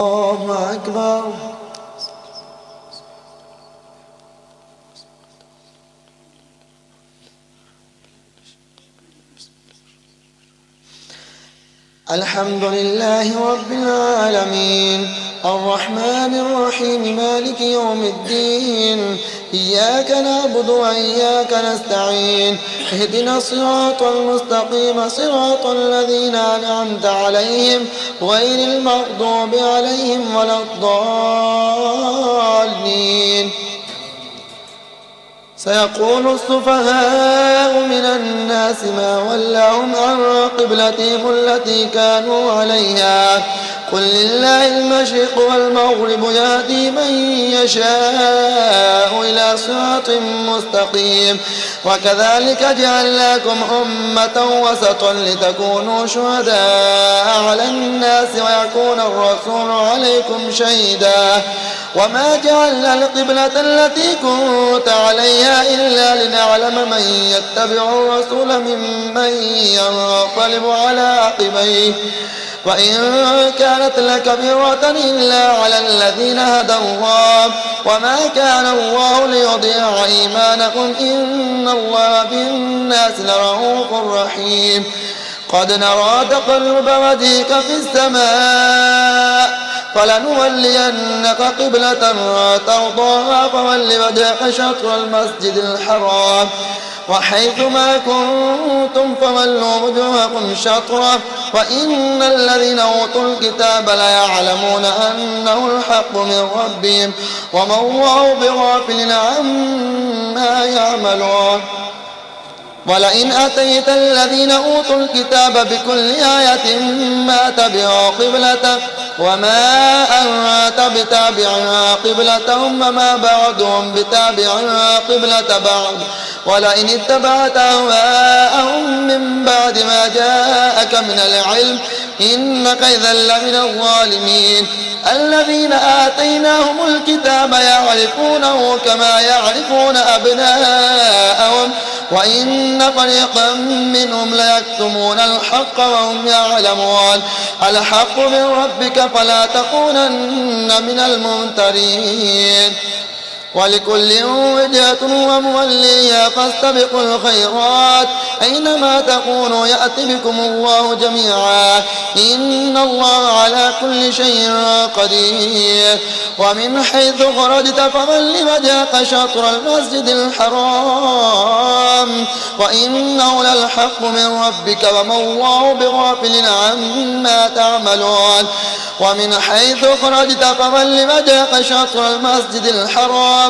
الله أكبر. الحمد لله رب العالمين الرحمن الرحيم مالك يوم الدين إياك نعبد وإياك نستعين اهدنا الصراط المستقيم صراط الذين أنعمت عليهم غير المغضوب عليهم ولا الضالين. سيقول السفهاء من الناس ما ولاهم عن قبلتهم التي كانوا عليها قل لله المشرق والمغرب يهدي من يشاء إلى صراط مستقيم وكذلك جعلناكم أمة وسطا لتكونوا شهداء على الناس ويكون الرسول عليكم شهيدا وما جعلنا القبلة التي كنت عليها إلا لنعلم من يتبع الرسول ممن ينقلب على عقبيه وإن كانت لكبيرة إلا على الذين هدى الله وما كان الله ليضيع إيمانكم إن الله بالناس لرؤوف رحيم. قد نرى تقلب وجهك في السماء فلنولينك قبلة ترضاها فول وجهك شطر المسجد الحرام وحيث ما كنتم فولوا وجوهكم شطره وإن الذين أوتوا الكتاب ليعلمون أنه الحق من ربهم وما الله بغافل عما يعملون. ولئن أتيت الذين أوتوا الكتاب بكل آية ما تبعوا قبلتك وما أنت بتابع قبلتهم وما بعضهم بتابع قبلة بعض ولئن اتبعت أهواءهم من بعد ما جاءك من العلم إنك إذا لمن الظالمين. الذين آتيناهم الكتاب يعرفونه كما يعرفون أبناءهم وإن فريقا منهم ليكتمون الحق وهم يعلمون. الحق من ربك فلا تكونن من الممترين. ولكل وجهة وموليها فاستبقوا الخيرات أينما تكونوا يأتي بكم الله جميعا إن الله على كل شيء قدير. ومن حيث خرجت فول وجهك شطر المسجد الحرام وإنه للحق من ربك وما الله بغافل عما تعملون. ومن حيث خرجت فول وجهك شطر المسجد الحرام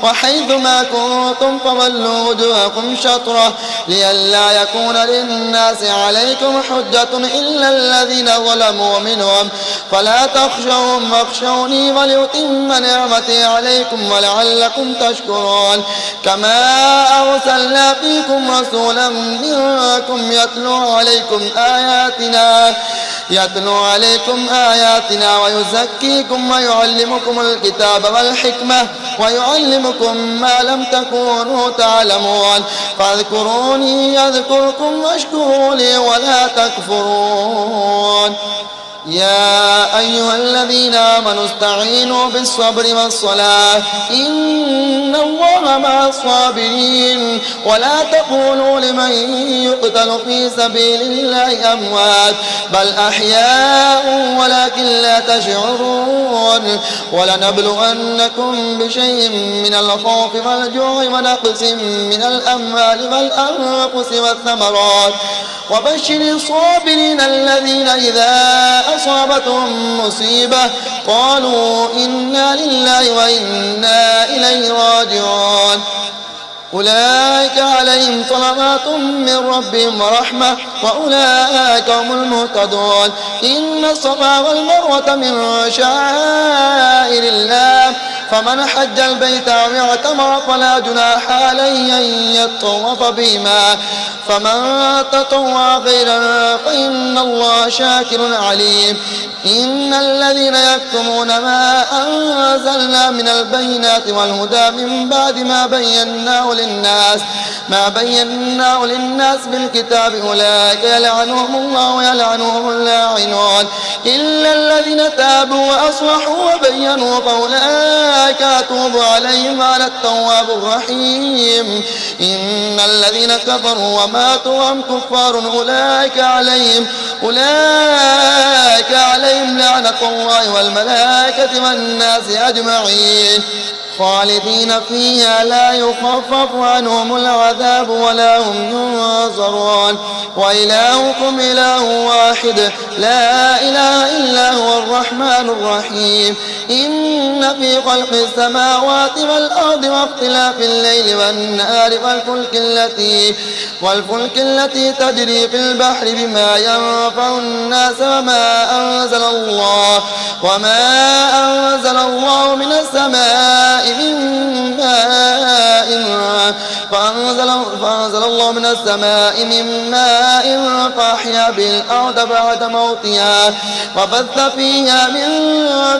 وحيث ما كنتم فولوا وجوهكم شطره لئلا يكون للناس عليكم حجة إلا الذين ظلموا منهم فلا تخشوهم واخشوني ولأتم نعمتي عليكم ولعلكم تشكرون. كما أرسلنا فيكم رسولا منكم يتلو عليكم آياتنا ويزكيكم ويعلمكم الكتاب والحكمة ويعلمكم ما لم تكونوا تعلمون. فاذكروني يذكركم واشكروا لي ولا تكفرون. يا أيها الذين آمنوا استعينوا بالصبر والصلاة إن الله مع الصابرين. ولا تقولوا لمن يقتل في سبيل الله أموات بل أحياء ولكن لا تشعرون. ولنبلونكم بشيء من الخوف والجوع ونقص من الأموال والأنفس والثمرات وبشر الصابرين الذين إذا أصابتهم مصيبة قالوا إنا لله وإنا إليه راجعون. أولئك عليهم صلوات من ربهم ورحمة وأولئك هم المهتدون. إن الصفا والمروة من شعائر الله فمن حج البيت أو اعتمر فلا جناح عليه أن يطوف بهما فمن تطوع خيرا فإن الله شاكر عليم إن الذين يكتمون ما أنزلنا من البينات والهدى من بعد ما بيناه للناس بالكتاب أولئك يلعنهم الله ويلعنهم اللاعنون إلا الذين تابوا وأصلحوا وبينوا فأولئك أتوب عليهم على التواب الرحيم إن الذين كفروا وماتوا وهم كفار أولئك عليهم لعنة الله والملائكة والناس أجمعين خالدين فيها لا يخفف عنهم العذاب ولا هم ينظرون وإلهكم إله واحد لا إله إلا هو الرحمن الرحيم إن في خلق السماوات والأرض واختلاف الليل والنهار والفلك التي تجري في البحر بما ينفع الناس وما أنزل الله من السماء من ماء فأنزل الله من السماء من ماء فأحيا به الأرض بعد موتها وبث فيها من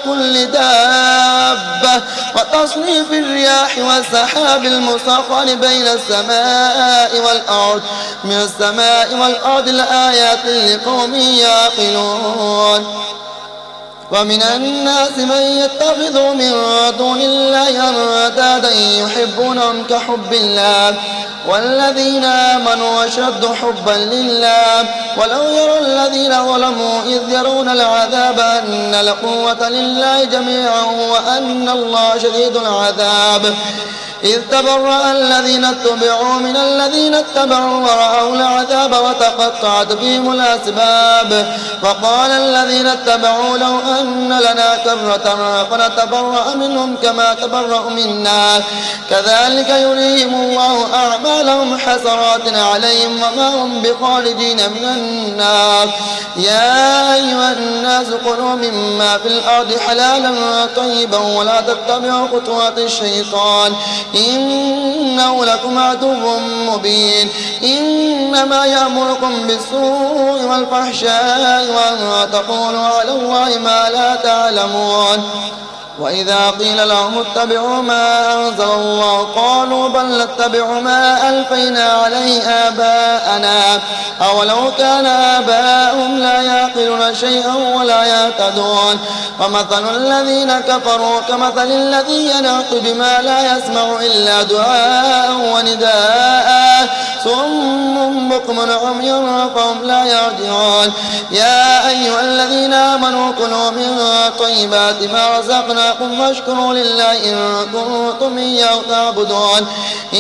كل دابة وتصريف الرياح والسحاب المسخر بين السماء والأرض لآيات لقوم يعقلون ومن الناس من يتخذ من دون الله أندادا يحبونهم كحب الله والذين آمنوا أشد حبا لله ولو يرى الذين ظلموا إذ يرون العذاب أن القوة لله جميعا وأن الله شديد العذاب إذ تبرأ الذين اتبعوا من الذين اتبعوا ورأوا العذاب وتقطعت بهم الأسباب وقال الذين اتبعوا لو أن لنا كرة فنتبرأ منهم كما تبرأوا منا كذلك يريهم الله أعمالهم حسرات عليهم وما هم بخارجين من النار يا أيها الناس كلوا مما في الأرض حلالا طيبا ولا تتبعوا خطوات الشيطان إنه لكم عدو مبين إنما يأمركم بالسوء والفحشاء وأن تقولوا على الله ما لا تعلمون وإذا قيل لهم اتبعوا ما أنزل الله قالوا بل نتبع ما ألفينا عليه آباءنا أولو كان آباؤهم لا يعقلون شيئا ولا يهتدون ومثل الذين كفروا كمثل الذي ينعق بما لا يسمع إلا دعاء ونداء صم بكم عمي فهم لا يرجعون يا أيها الذين آمنوا كلوا من طيبات ما رزقناكم واشكروا لله إن كنتم إياه تعبدون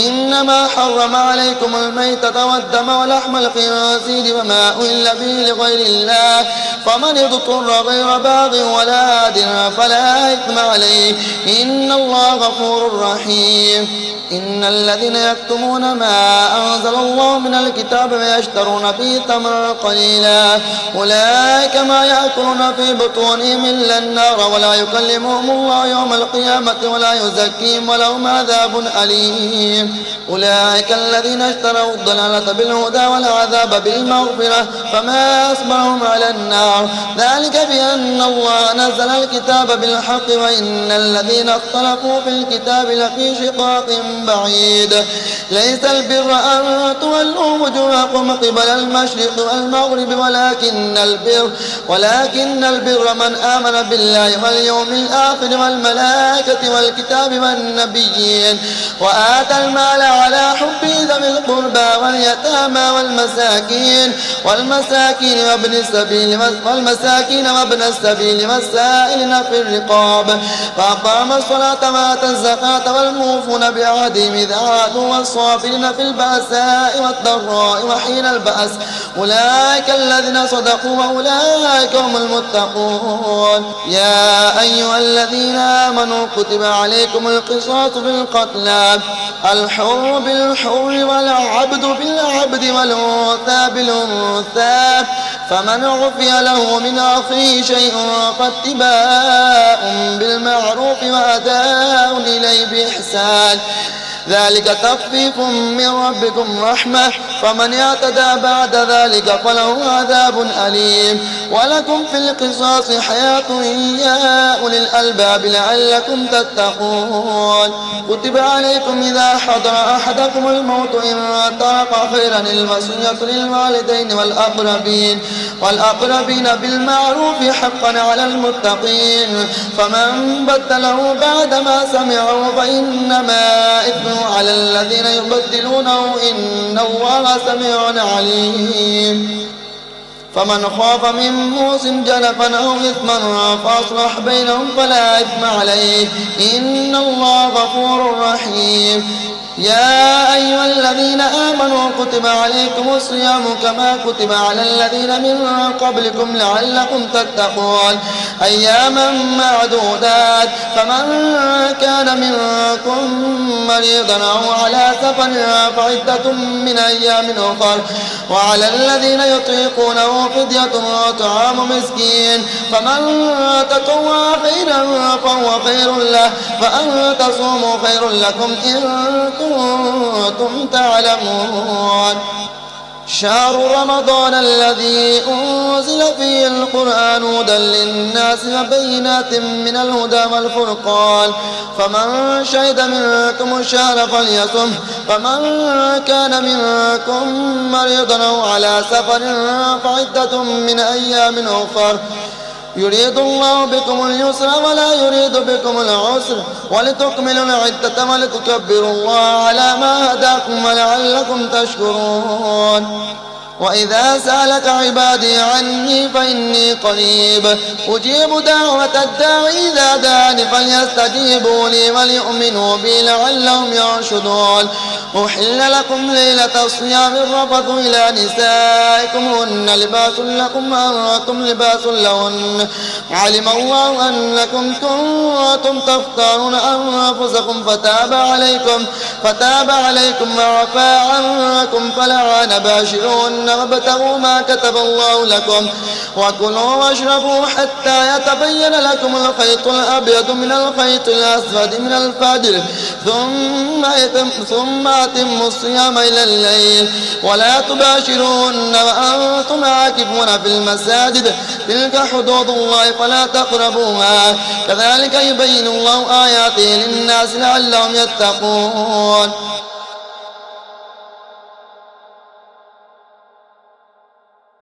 إنما حرم عليكم الميتة والدم ولحم الخنزير وما أهل به لغير الله فمن اضطر غير باغ ولا عاد فلا إثم عليه إن الله غفور رحيم إن الذين يكتمون ما أنزل الله من الكتاب ويشترون به ثمنا قليلا أولئك ما يأكلون في بطونهم إلا النار ولا يكلمهم الله يوم القيامة ولا يزكيهم ولهم عذاب أليم أولئك الذين اشتروا الضلالة بالهدى والعذاب بالمغفرة فما أصبرهم على النار ذلك بأن الله نزل الكتاب بالحق وإن الذين اختلفوا في الكتاب لفي شقاق بعيد ليس البر أن تولوا وجوهكم قبل المشرق والمغرب ولكن البر من آمن بالله واليوم الآخر والملائكة والكتاب والنبيين وآتى المال على حبه ذوي القربى واليتامى والمساكين وابن السبيل والسائلين في الرقاب فأقام الصلاة وآتى الزكاة والموفون بعهدهم عهدهم إذا عادوا والصابرين في البأساء والضراء وحين البأس أولئك الذين صدقوا وأولئك هم المتقون. يا أيها الذين آمنوا كتب عليكم القصاص في القتلى الحر بالحر والعبد بالعبد والأنثى بالأنثى فمن عفي له من أخيه شيء فاتباع بالمعروف وأداء إليه بإحسان ذلك تخفيف من ربكم رحمة فمن اعتدى بعد ذلك فله عذاب أليم. ولكم في القصاص حياة يا أولي الألباب لعلكم تتقون. كتب عليكم إذا حضر أحدكم الموت إن ترك خيرا الوصية للوالدين والأقربين بالمعروف حقا على المتقين فمن بدله بعدما سمعه فإنما إثمه على الذين يبدلونه إن الله سميع عليم. فمن خاف من موص جنفا أو إثما فأصلح بينهم فلا إثم عليه إن الله غفور رحيم. يا أيها الذين آمنوا كتب عليكم الصيام كما كتب على الذين من قبلكم لعلكم تتقون أياما معدودات فمن كان منكم مريضا أو على سفر فعدة من أيام أخر وعلى الذين يطيقونه فدية طعام مسكين فمن تطوع خيرا فهو خير له وأن تصوموا خير لكم إن كنتم تعلمون. شهر رمضان الذي أنزل فيه القرآن هدى للناس وبينات من الهدى والفرقان فمن شهد منكم الشهر فليصم فمن كان منكم مريضا أو على سفر فعدة من أيام أخر يريد الله بكم اليسر ولا يريد بكم العسر ولتكملوا العدة ولتكبروا الله على ما هداكم ولعلكم تشكرون. وإذا سألك عبادي عني فإني قريب أجيب دعوة الداعي إذا دعاني فليستجيبوا لي وليؤمنوا بي لعلهم يرشدون. أحل لكم ليلة الصيام الرفث إلى نسائكم هن لباس لكم وأنتم لباس لهن علم الله أنكم كنتم تختارون أنفسكم فتاب عليكم وعفى عنكم فالآن باشرون وابتغوا ما كتب الله لكم وكلوا واشربوا حتى يتبين لكم الخيط الأبيض من الخيط الأسود من الفجر ثم أتموا الصيام إلى الليل ولا تباشرون وأنتم عاكفون في المساجد تلك حدود الله فلا تقربوها كذلك يبين الله آياته للناس لعلهم يتقون.